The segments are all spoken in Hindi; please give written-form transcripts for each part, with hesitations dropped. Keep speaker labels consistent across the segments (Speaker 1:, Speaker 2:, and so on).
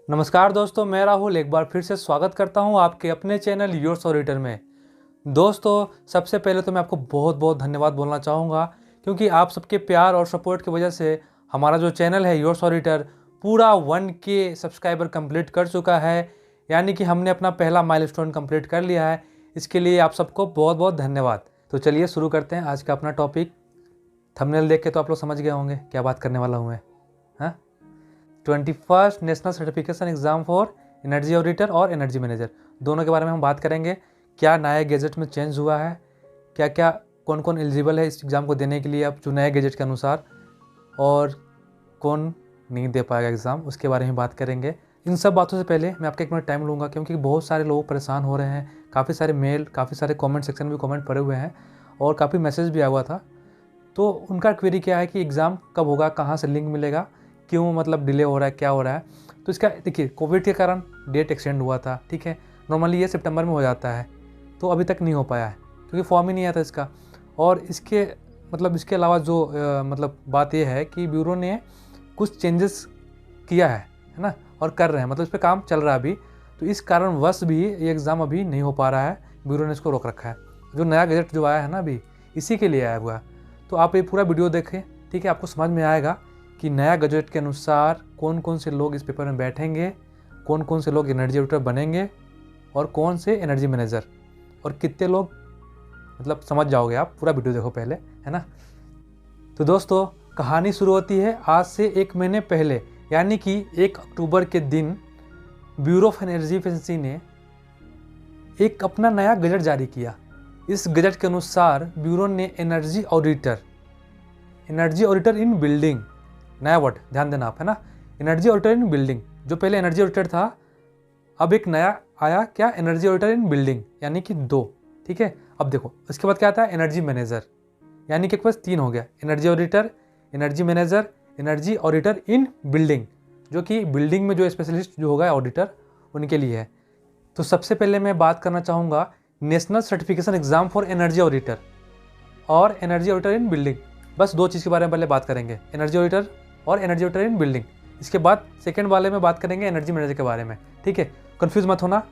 Speaker 1: नमस्कार दोस्तों, मैं राहुल एक बार फिर से स्वागत करता हूं आपके अपने चैनल योर्स ऑडिटर में। दोस्तों, सबसे पहले तो मैं आपको बहुत बहुत धन्यवाद बोलना चाहूँगा, क्योंकि आप सबके प्यार और सपोर्ट की वजह से हमारा जो चैनल है योर्स ऑडिटर पूरा 1K सब्सक्राइबर कंप्लीट कर चुका है। यानी कि हमने अपना पहला माइलस्टोन कंप्लीट कर लिया है। इसके लिए आप सबको बहुत बहुत धन्यवाद। तो चलिए शुरू करते हैं आज का अपना टॉपिक। थंबनेल देख के तो आप लोग समझ गए होंगे क्या बात करने वाला हूँ मैं। हाँ, 21st national certification exam for energy auditor और एनर्जी मैनेजर, दोनों के बारे में हम बात करेंगे। क्या नए गैजेट में चेंज हुआ है, क्या क्या कौन कौन एलिजिबल है इस एग्ज़ाम को देने के लिए अब जो नए गैजेट के अनुसार, और कौन नहीं दे पाएगा एग्ज़ाम, उसके बारे में बात करेंगे। इन सब बातों से पहले मैं आपका 1 मिनट टाइम लूँगा, क्योंकि बहुत सारे लोग परेशान हो रहे हैं। काफ़ी सारे मेल, काफ़ी सारे कमेंट सेक्शन में कमेंट पड़े हुए हैं और काफ़ी मैसेज भी आया हुआ था। तो उनका क्वेरी क्या है कि एग्ज़ाम कब होगा, कहाँ से लिंक मिलेगा, क्यों मतलब डिले हो रहा है, क्या हो रहा है। तो इसका देखिए, कोविड के कारण डेट एक्सटेंड हुआ था, ठीक है। नॉर्मली ये सितंबर में हो जाता है, तो अभी तक नहीं हो पाया है क्योंकि फॉर्म ही नहीं आया था इसका। और इसके इसके अलावा जो बात ये है कि ब्यूरो ने कुछ चेंजेस किया है ना, और कर रहे हैं, इस पर काम चल रहा है अभी। तो इस कारणवश भी ये एग्ज़ाम अभी नहीं हो पा रहा है, ब्यूरो ने इसको रोक रखा है। जो नया गजट जो आया है ना अभी, इसी के लिए आया हुआ है। तो आप ये पूरा वीडियो देखें, ठीक है, आपको समझ में आएगा कि नया गजट के अनुसार कौन कौन से लोग इस पेपर में बैठेंगे, कौन कौन से लोग एनर्जी ऑडिटर बनेंगे और कौन से एनर्जी मैनेजर, और कितने लोग समझ जाओगे आप। पूरा वीडियो देखो पहले, है ना। तो दोस्तों, कहानी शुरू होती है आज से 1 महीने पहले, यानी कि 1 अक्टूबर के दिन ब्यूरो ऑफ एनर्जी एफिशिएंसी ने एक अपना नया गजट जारी किया। इस गजट के अनुसार ब्यूरो ने एनर्जी ऑडिटर इन बिल्डिंग, नया वर्ड ध्यान देना आप, है ना, एनर्जी ऑडिटर इन बिल्डिंग। जो पहले एनर्जी ऑडिटर था, अब एक नया आया, क्या, एनर्जी ऑडिटर इन बिल्डिंग, यानी कि 2, ठीक है। अब देखो इसके बाद क्या आता है, एनर्जी मैनेजर, यानी कि बस 3 हो गया, energy auditor, energy manager, energy auditor in building, जो कि बिल्डिंग में जो स्पेशलिस्ट जो होगा ऑडिटर, उनके लिए है। तो सबसे पहले मैं बात करना चाहूँगा national certification exam for energy auditor और एनर्जी ऑडिटर इन बिल्डिंग। बस 2 चीज़ के बारे में पहले बात करेंगे, एनर्जी ऑडिटर और एनर्जी ऑडिटर इन बिल्डिंग। इसके बाद सेकंड वाले में बात करेंगे एनर्जी मैनेजर के बारे में, ठीक है, कंफ्यूज मत होना।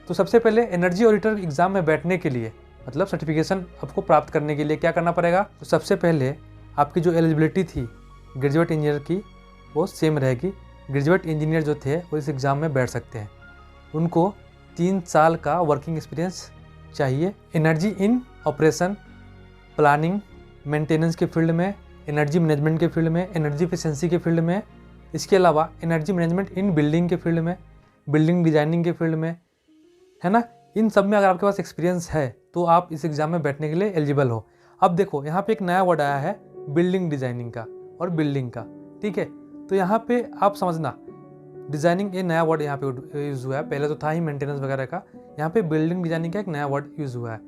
Speaker 1: तो सबसे पहले एनर्जी ऑडिटर एग्ज़ाम में बैठने के लिए, सर्टिफिकेशन आपको प्राप्त करने के लिए क्या करना पड़ेगा। तो सबसे पहले आपकी जो एलिजिबिलिटी थी ग्रेजुएट इंजीनियर की, वो सेम रहेगी। ग्रेजुएट इंजीनियर जो थे वो इस एग्ज़ाम में बैठ सकते हैं। उनको 3 साल का वर्किंग एक्सपीरियंस चाहिए energy in operation, planning, maintenance के फील्ड में, एनर्जी मैनेजमेंट के फील्ड में, एनर्जी एफिशिएंसी के फील्ड में। इसके अलावा एनर्जी मैनेजमेंट इन बिल्डिंग के फील्ड में, बिल्डिंग डिजाइनिंग के फील्ड में, है ना। इन सब में अगर आपके पास एक्सपीरियंस है तो आप इस एग्ज़ाम में बैठने के लिए एलिजिबल हो। अब देखो यहाँ पे एक नया वर्ड आया है बिल्डिंग डिजाइनिंग का और बिल्डिंग का, ठीक है। तो यहाँ पे आप समझना, डिज़ाइनिंग ये नया वर्ड यहाँ पे यूज़ हुआ है, पहले तो था ही मेंटेनेंस वगैरह का, यहाँ पे बिल्डिंग डिजाइनिंग का एक नया वर्ड यूज़ हुआ है।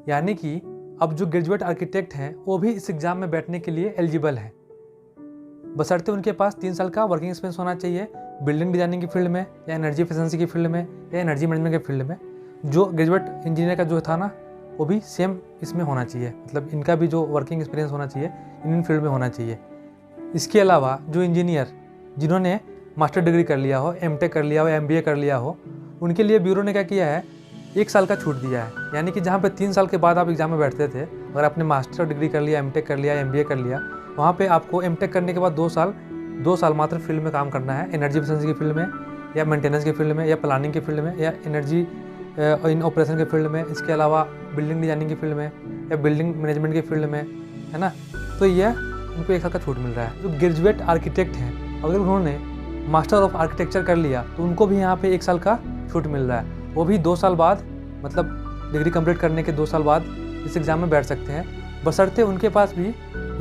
Speaker 1: यानी कि अब जो ग्रेजुएट आर्किटेक्ट हैं वो भी इस एग्ज़ाम में बैठने के लिए एलिजिबल है, बशर्ते उनके पास 3 साल का वर्किंग एक्सपीरियंस होना चाहिए बिल्डिंग डिजाइनिंग की फील्ड में, या एनर्जी एफिशिएंसी की फील्ड में, या एनर्जी मैनेजमेंट के फील्ड में। जो ग्रेजुएट इंजीनियर का जो था ना, वो भी सेम इसमें होना चाहिए, इनका भी जो वर्किंग एक्सपीरियंस होना चाहिए इन फील्ड में होना चाहिए। इसके अलावा जो इंजीनियर जिन्होंने मास्टर डिग्री कर लिया हो, एमटेक कर लिया हो, एमबीए कर लिया हो, उनके लिए ब्यूरो ने क्या किया है, 1 साल का छूट दिया है। यानी कि जहाँ पे 3 साल के बाद आप एग्ज़ाम में बैठते थे, अगर आपने मास्टर डिग्री कर लिया, एमटेक कर लिया, एमबीए कर लिया, वहाँ पे आपको एमटेक करने के बाद 2 साल मात्र फील्ड में काम करना है, एनर्जी एफिशिएंसी की फील्ड में, या मेंटेनेंस के फील्ड में, या प्लानिंग के फील्ड में, या एनर्जी इन ऑपरेशन के फील्ड में। इसके अलावा बिल्डिंग डिजाइनिंग की फील्ड में, या बिल्डिंग मैनेजमेंट के फील्ड में, है ना। तो ये उनको 1 साल का छूट मिल रहा है। जो ग्रेजुएट आर्किटेक्ट हैं, अगर उन्होंने मास्टर ऑफ आर्किटेक्चर कर लिया तो उनको भी यहाँ पे 1 साल का छूट मिल रहा है। वो भी 2 साल बाद, डिग्री कंप्लीट करने के 2 साल बाद इस एग्ज़ाम में बैठ सकते हैं, बशर्ते उनके पास भी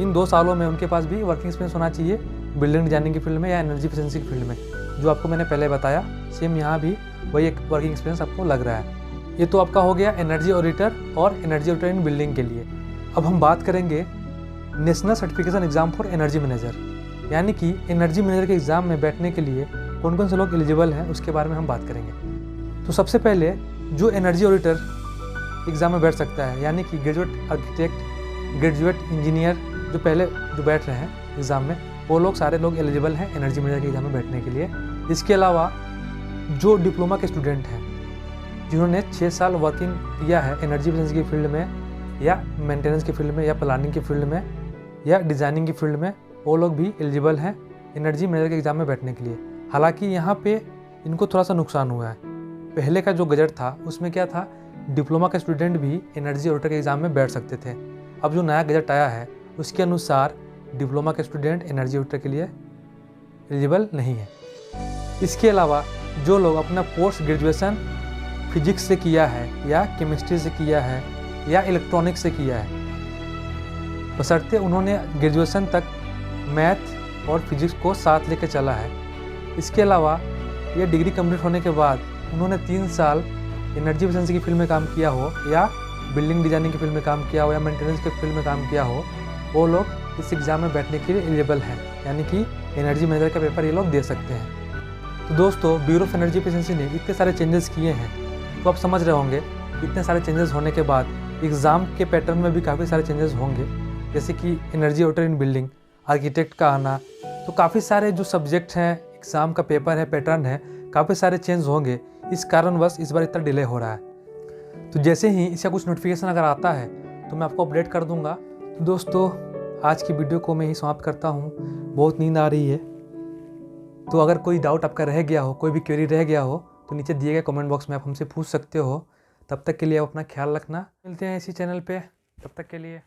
Speaker 1: इन 2 सालों में उनके पास भी वर्किंग एक्सपीरियंस होना चाहिए बिल्डिंग डिजाइनिंग की फील्ड में या एनर्जी एफिशिएंसी की फील्ड में। जो आपको मैंने पहले बताया, सेम यहाँ भी वही एक वर्किंग एक्सपीरियंस आपको लग रहा है। ये तो आपका हो गया एनर्जी ऑडिटर और एनर्जी ऑडिटर इन बिल्डिंग के लिए। अब हम बात करेंगे national certification exam for energy manager, यानी कि एनर्जी मैनेजर के एग्ज़ाम में बैठने के लिए कौन कौन से लोग एलिजिबल हैं, उसके बारे में हम बात करेंगे। तो सबसे पहले जो एनर्जी ऑडिटर एग्ज़ाम में बैठ सकता है, यानी कि ग्रेजुएट आर्किटेक्ट, ग्रेजुएट इंजीनियर जो पहले जो बैठ रहे हैं एग्ज़ाम में, वो लोग सारे लोग एलिजिबल हैं एनर्जी मैनेजर के एग्ज़ाम में बैठने के लिए। इसके अलावा जो डिप्लोमा के स्टूडेंट हैं जिन्होंने 6 साल वर्किंग किया है एनर्जी एफिशिएंसी की फील्ड में या मेंटेनेंस की फील्ड में या प्लानिंग की फील्ड में या डिज़ाइनिंग की फील्ड में, वो लोग भी एलिजिबल हैं एनर्जी मैनेजर के एग्ज़ाम में बैठने के लिए। हालांकि यहाँ पे इनको थोड़ा सा नुकसान हुआ है। पहले का जो गजट था उसमें क्या था, डिप्लोमा के स्टूडेंट भी एनर्जी ऑडिटर के एग्ज़ाम में बैठ सकते थे। अब जो नया गजट आया है उसके अनुसार डिप्लोमा के स्टूडेंट एनर्जी ऑडिटर के लिए एलिजिबल नहीं है। इसके अलावा जो लोग अपना पोस्ट ग्रेजुएशन फिजिक्स से किया है या केमिस्ट्री से किया है या इलेक्ट्रॉनिक्स से किया है, बशर्ते उन्होंने ग्रेजुएशन तक मैथ और फिजिक्स को साथ लेकर चला है। इसके अलावा ये डिग्री कंप्लीट होने के बाद उन्होंने 3 साल एनर्जी एफिशिएंसी की फील्ड में काम किया हो या बिल्डिंग डिजाइनिंग की फील्ड में काम किया हो या मेंटेनेंस की फील्ड में काम किया हो, वो लोग इस एग्ज़ाम में बैठने के लिए एलिजिबल हैं, यानी कि एनर्जी मैनेजर का पेपर ये लोग दे सकते हैं। तो दोस्तों, ब्यूरो ऑफ एनर्जी एफिशिएंसी ने इतने सारे चेंजेस किए हैं, तो आप समझ रहे होंगे इतने सारे चेंजेस होने के बाद एग्ज़ाम के पैटर्न में भी काफ़ी सारे चेंजेस होंगे, जैसे कि energy auditor in building, architect का आना, तो काफ़ी सारे जो सब्जेक्ट हैं, एग्ज़ाम का पेपर है, पैटर्न है, काफ़ी सारे चेंज होंगे। इस कारणवश इस बार इतना डिले हो रहा है। तो जैसे ही इसका कुछ नोटिफिकेशन अगर आता है तो मैं आपको अपडेट कर दूंगा। तो दोस्तों, आज की वीडियो को मैं ही समाप्त करता हूँ। बहुत नींद आ रही है, तो अगर कोई डाउट आपका रह गया हो, कोई भी क्वेरी रह गया हो, तो नीचे दिए गए कमेंट बॉक्स में आप हमसे पूछ सकते हो। तब तक के लिए आप अपना ख्याल रखना। मिलते हैं इसी चैनल पे, तब तक के लिए।